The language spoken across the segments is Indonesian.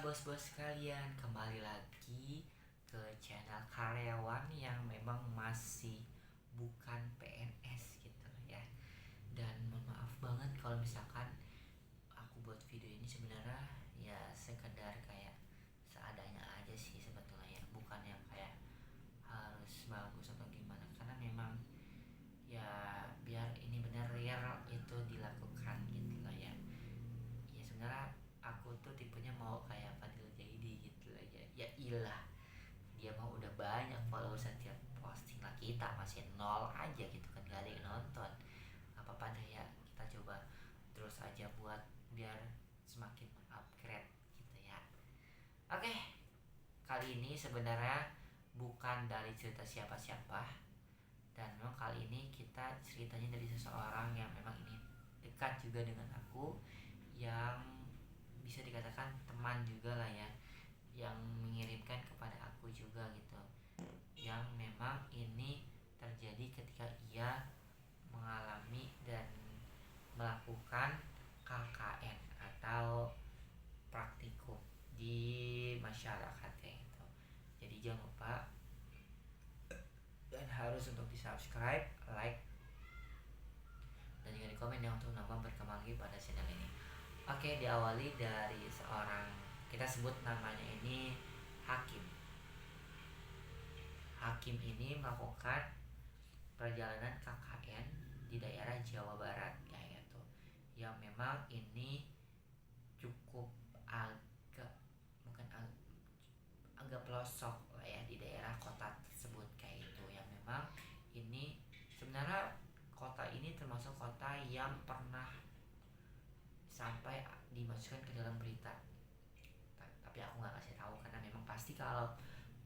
bos-bos kalian, kembali lagi ke channel karyawan yang memang masih bukan PNS gitu ya. Dan mohon maaf banget kalau misalkan aku buat video ini sebenarnya ya sekedar kayak seadanya aja sih sebetulnya ya, bukan yang kayak harus bagus atau gimana, karena memang ya biar ini benar real itu dilakukan gitu lah ya. Ya sebenarnya aku tuh tipenya mau kayak Fadil Jaidi gitu aja. Ya ilah, dia mah udah banyak followers setiap posting lah, kita masih nol aja gitu kan, gak ada yang nonton. Apa-apa deh ya, kita coba terus aja buat biar semakin upgrade gitu ya. Oke, kali ini sebenarnya bukan dari cerita siapa-siapa, dan memang kali ini kita ceritanya dari seseorang yang memang ini dekat juga dengan aku, yang bisa dikatakan teman juga lah ya, yang mengirimkan kepada aku juga gitu, yang memang ini terjadi ketika ia mengalami dan melakukan KKN atau praktikum di masyarakatnya itu. Jadi jangan lupa dan harus untuk di subscribe, like, dan juga di komen ya untuk nambah berkembang lagi pada channel ini. Oke, diawali dari seorang, kita sebut namanya ini Hakim. Hakim ini melakukan perjalanan KKN di daerah Jawa Barat kayak gitu. Yang memang ini cukup agak agak pelosok lah ya di daerah kota tersebut kayak gitu. Yang memang ini sebenarnya kota ini termasuk kota yang pernah sampai dimasukkan ke dalam berita, tapi aku nggak kasih tahu karena memang pasti kalau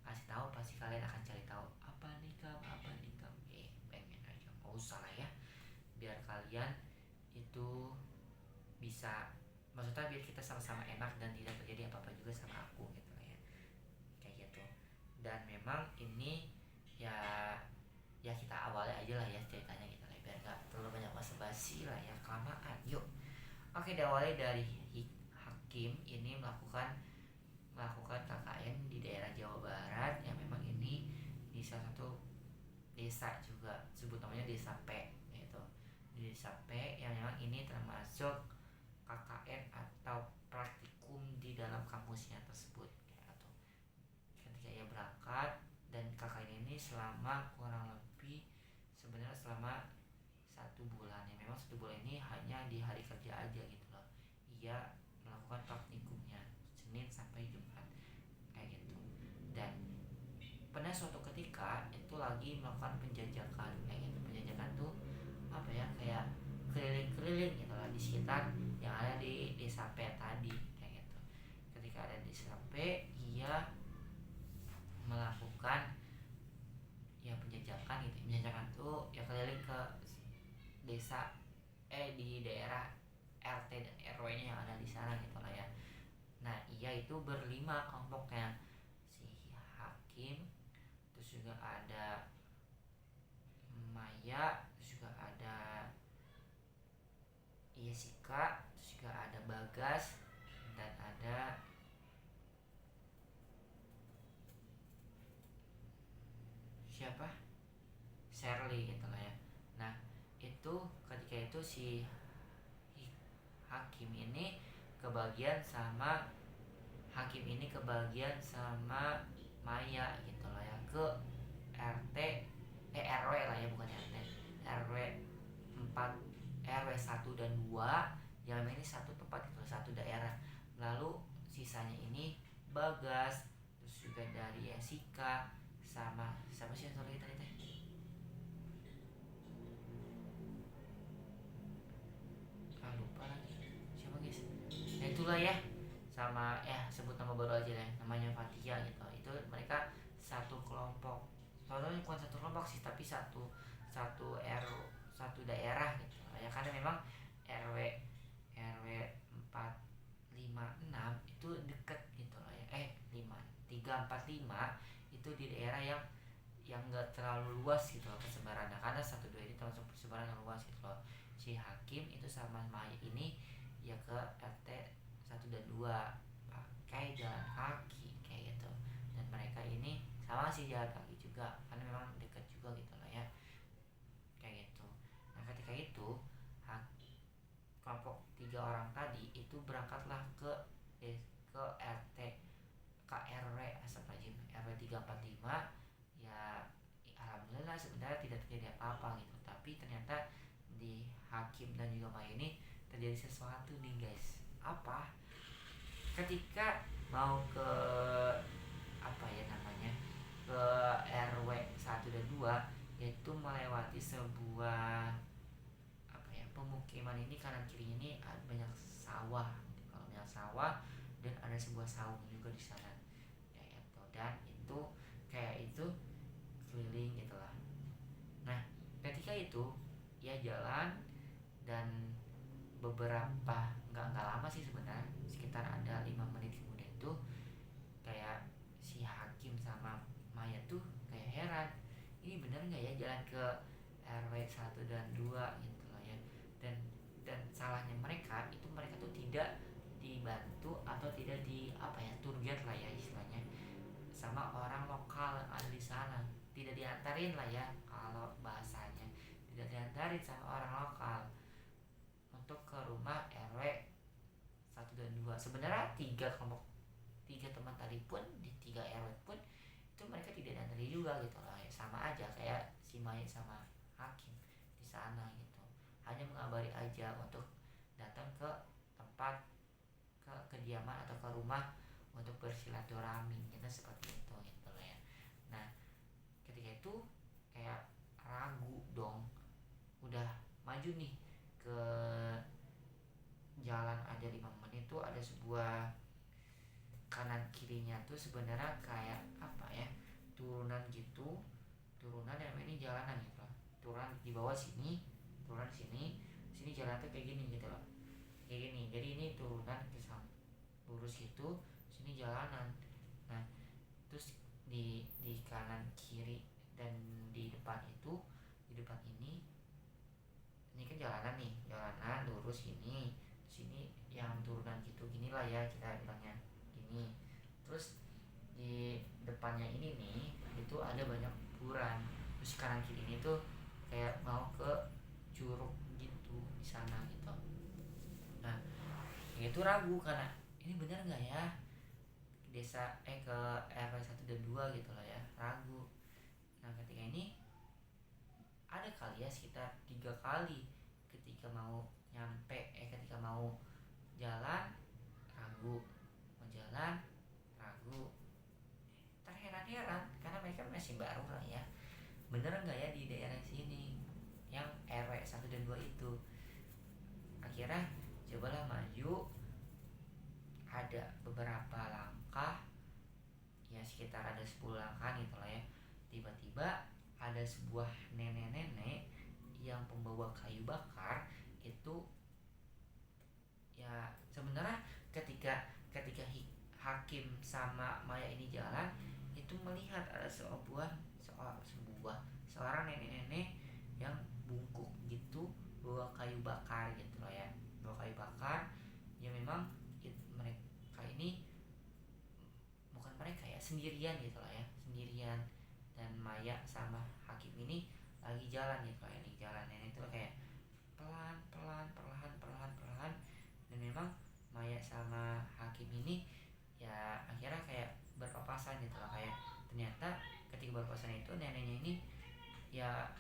kasih tahu pasti kalian akan cari tahu apa nih kam. Pengen aja, mau usah lah ya, biar kalian itu bisa, maksudnya biar kita sama-sama enak dan tidak terjadi apa-apa juga sama aku gitu lah ya, kayak gitu. Dan memang ini ya kita awalnya aja lah ya ceritanya gitu lah, biar gak terlalu banyak basa-basi lah ya, kelamaan. Yuk. Oke, diawali dari Hakim ini melakukan KKN di daerah Jawa Barat, yang memang ini di salah satu desa juga, sebut namanya Desa P gitu. Di Desa P yang memang ini termasuk KKN atau praktikum di dalam kampusnya tersebut gitu. Ketika ia berangkat, dan KKN ini selama kurang lebih sebenarnya selama 1 bulan ya, memang 1 bulan ini hanya di hari kerja aja gitu loh. Ia melakukan praktikumnya Senin sampai Jumat kayak gitu. Dan pada suatu ketika itu lagi melakukan penjajakan kayak gitu. Penjajakan tuh apa ya, kayak keliling-keliling gitu lah di sekitar yang ada di Desa P tadi kayak gitu. Ketika ada di Desa P, ia melakukan ya penjajakan gitu. Penjajakan tuh ya keliling ke desa di daerah RT dan RW-nya yang ada di sana gitu lah ya. Nah, ia itu berlima kelompoknya. Si Hakim, terus juga ada Maya, terus juga ada Sika, terus juga ada Bagas, dan ada siapa? Shirley gitu lah ya. Nah, itu ketika itu si Hakim ini kebagian sama Maya gitu lah ya, ke RT RW lah ya, bukan RT, RW 4, RW 1 dan 2, yang ini satu tempat itu, satu daerah. Lalu sisanya ini Bagas, terus juga dari Jessica, sama siapa sih yang satu lagi tadi teh? Lupa lagi siapa guys. Nah itulah ya, sama sebut nama baru aja deh, namanya Fatia gitu. Itu mereka satu kelompok, soalnya bukan satu kelompok sih, tapi satu daerah gitu ya, karena memang RW 4, 5, 6 itu deket gitu loh ya. 3, 4, 5 itu di daerah yang gak terlalu luas gitu loh persebarannya, karena 1, 2 ini termasuk persebaran yang luas gitu loh. Si Hakim itu sama Maya ini ya ke RT 1 dan 2, kayak jalan kaki kayak gitu. Dan mereka ini sama sih jalan kaki juga karena memang dekat juga gitu lah ya, kayak gitu. Nah ketika itu kelompok 3 orang tadi itu berangkatlah ke RT ke RW Astagfirullahaladzim RW 345. Ya alhamdulillah sebenarnya tidak terjadi apa-apa gitu, tapi ternyata di Hakim dan juga Maya ini terjadi sesuatu nih guys. Apa? Ketika mau ke apa ya namanya, ke RW 1 dan 2, yaitu melewati sebuah apa ya pemukiman. Ini kanan kirinya ini ada banyak sawah gitu. Kalau banyak sawah dan ada sebuah saung juga di sana ya itu, dan itu kayak itu keliling gitu lah. Nah ketika itu ya jalan, dan beberapa nggak lama sih sebenarnya, sekitar ada 5 menit kemudian tuh kayak si Hakim sama Maya tuh kayak heran, ini bener nggak ya jalan ke RW 1 dan 2 gitu loh ya. Dan salahnya mereka itu, mereka tuh tidak dibantu atau tidak di apa ya tour guide lah ya istilahnya, sama orang lokal yang ada di sana. Tidak diantarin lah ya kalau bahasanya, tidak diantarin sama orang lokal untuk ke rumah RW 1 dan 2. Sebenarnya tiga teman tadi pun di 3 RW pun itu mereka tidak diantari juga gitu lah ya, sama aja kayak si Maya sama Hakim di sana gitu, hanya mengabari aja untuk datang ke tempat, ke kediaman atau ke rumah untuk bersilaturahmi gitu, seperti itu gitu lah ya. Nah ketika itu kayak ragu dong, udah maju nih ke jalan aja 5 menit tuh ada sebuah kanan kirinya tuh sebenarnya kayak apa ya, turunan gitu, turunan yang ini jalanan gitu lah, turunan di bawah sini, turunan sini, sini jalan tuh kayak gini gitu loh, kayak gini. Jadi ini turunan ke lurus gitu, sini jalanan. Nah terus di kanan kiri dan di depan itu, di depan ini kan jalanan nih, jalanan lurus ini, sini yang turunan gitu gini lah ya kita bilangnya gini. Terus di depannya ini nih itu ada banyak kuburan, terus kanan kiri ini tuh kayak mau ke curug gitu di sana gitu. Nah itu ragu karena ini benar nggak ya ke RW 1 dan 2 gitu lah ya, ragu. Nah ketika ini ada kali ya sekitar 3 kali ketika mau ketika mau jalan ragu, mau jalan ragu. Terheran-heran karena mereka masih baru lah ya, bener nggak ya di daerah sini yang RW 1 dan 2 itu. Akhirnya cobalah maju, ada beberapa langkah ya, sekitar ada 10 langkah gitu lah ya. Tiba-tiba ada sebuah nenek-nenek yang pembawa kayu bakar itu ya. Sebenarnya ketika Hakim sama Maya ini jalan itu melihat ada seorang nenek-nenek yang bungkuk gitu bawa kayu bakar gitu loh ya, bawa kayu bakar. Ya memang mereka ini, bukan mereka ya, sendirian gitu lah ya, sendirian. Dan Maya sama Hakim ini lagi jalan gitu lah, lagi jalan. Nenek itu kayak perlahan. Dan memang Maya sama Hakim ini ya akhirnya kayak berpapasan gitu lah, kayak ternyata ketika berpapasan itu neneknya ini ya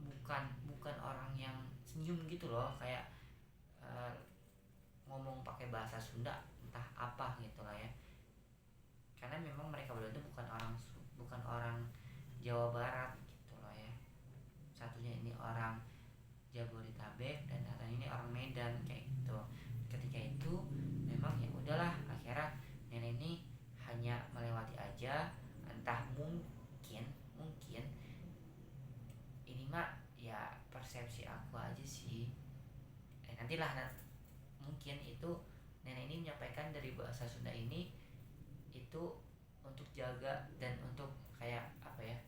bukan orang yang senyum gitu loh, kayak ngomong pakai bahasa Sunda entah apa gitu lah ya, karena memang mereka berdua itu bukan orang Jawa Barat gitu loh ya. Satunya ini orang Jabodetabek dan satunya ini orang Medan kayak gitu. Ketika itu memang ya udahlah, akhirnya nenek ini hanya melewati aja. Entah mungkin ini mah ya persepsi aku aja sih, nantilah mungkin itu nenek ini menyampaikan dari bahasa Sunda ini itu untuk jaga dan untuk kayak apa ya,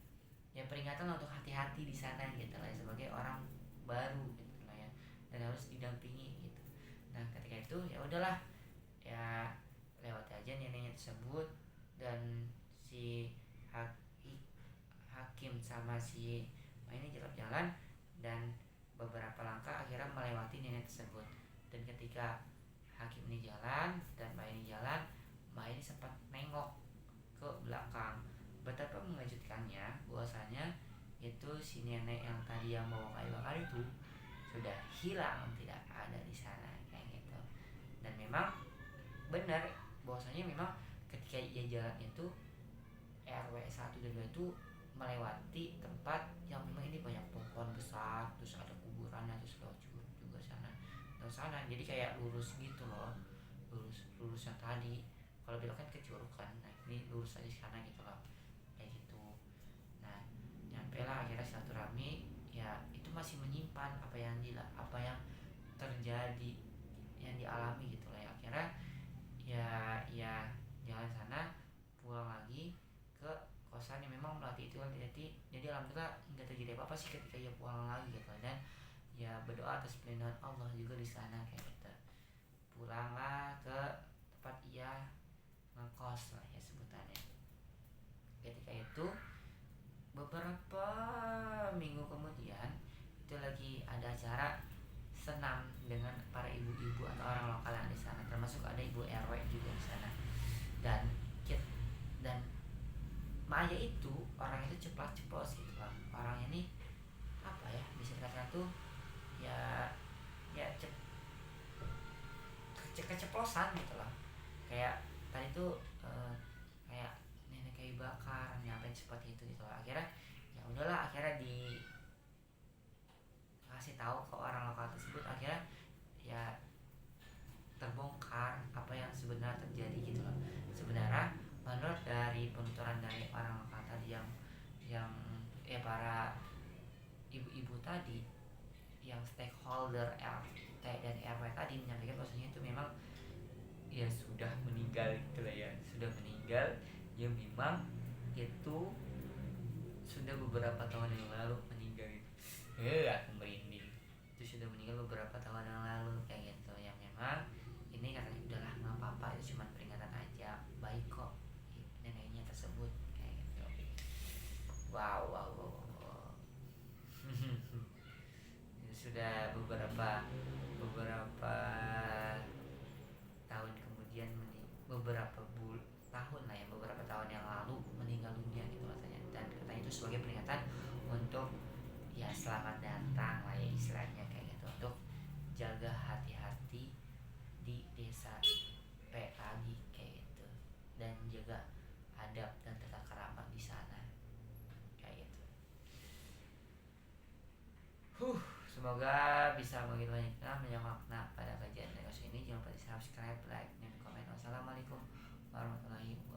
ya peringatan untuk hati-hati di sana gitu lah ya, sebagai orang baru gitu lah ya, dan harus didampingi gitu. Nah ketika itu ya udahlah ya lewat aja saja neneknya tersebut dan si hakim sama si ini jalan-jalan dan beberapa langkah akhirnya melewati nenek tersebut. Dan ketika hakim ini jalan dan Mbak ini jalan, Mbak ini sempat nengok ke belakang. Betapa mengejutkannya bahwasanya itu si nenek yang tadi yang bawa kayu bakar itu sudah hilang, tidak ada di sana kayak gitu. Dan memang benar bahwasanya memang ketika ia jalan itu RW 1 dan 2 itu melewati tempat yang memang ini banyak pohon besar, terus ada kuburan, terus lewat juga sana dan sana, jadi kayak lurus gitu loh, lurus yang tadi kalau belok kan ke curug kan, nah ini lurus aja sana gitu loh kayak gitu. Nah nyampe lah akhirnya silaturahmi, ya itu masih menyimpan apa yang terjadi yang dialami gitu lah ya. Akhirnya ya jalan sana pulang lagi ke kosan yang memang melatih itu kan, jadi alhamdulillah nggak terjadi apa-apa sih ketika ia pulang lagi gitu. Dan ya berdoa atas perlindungan Allah juga di sana kayak gitu. Pulanglah ke tempat ia ngekos lah ya sebutannya. Ketika itu beberapa minggu kemudian itu lagi ada acara senam dengan para ibu-ibu atau orang lokal yang di sana, termasuk ada ibu RW juga di sana. Dan Maya itu orang itu ceplas-ceplos gitu lah. Orangnya ini apa ya, bisa dikatakan tuh ya keceplosan gitu lah. Kayak tadi tuh kayak nenek kayu bakar nyampe seperti itu gitu lah. Akhirnya ya udahlah, akhirnya kasih tahu ke orang lokal tersebut. Akhirnya ya terbongkar apa yang sebenarnya terjadi gitu loh. Sebenarnya menurut dari penuturan dari orang lokal tadi yang para ibu-ibu tadi yang stakeholder RT dan RW tadi menyampaikan bahwasanya itu memang ya sudah meninggal gitu lah ya, sudah meninggal ya, memang itu sudah beberapa tahun yang lalu meninggal itu. Aku merinding. Itu sudah meninggal beberapa tahun yang lalu kayak gitu. Yang memang ini katanya udahlah nggak apa-apa, itu cuma peringatan aja, baik kok neneknya tersebut kayak gitu. Wow. Sudah beberapa tahun kemudian, tahun lah ya, beberapa tahun yang lalu meninggal dunia gitu katanya. Dan katanya itu sebagai peringatan untuk ya selamat datang lah ya istilahnya kayak gitu, untuk jaga hati-hati di desa PAG kayak gitu, dan jaga adab dan tata krama di sana kayak gitu. Semoga bisa makin banyak makna pada kajian ini. Jangan lupa di subscribe, like, dan komen. Wassalamualaikum warahmatullahi wabarakatuh.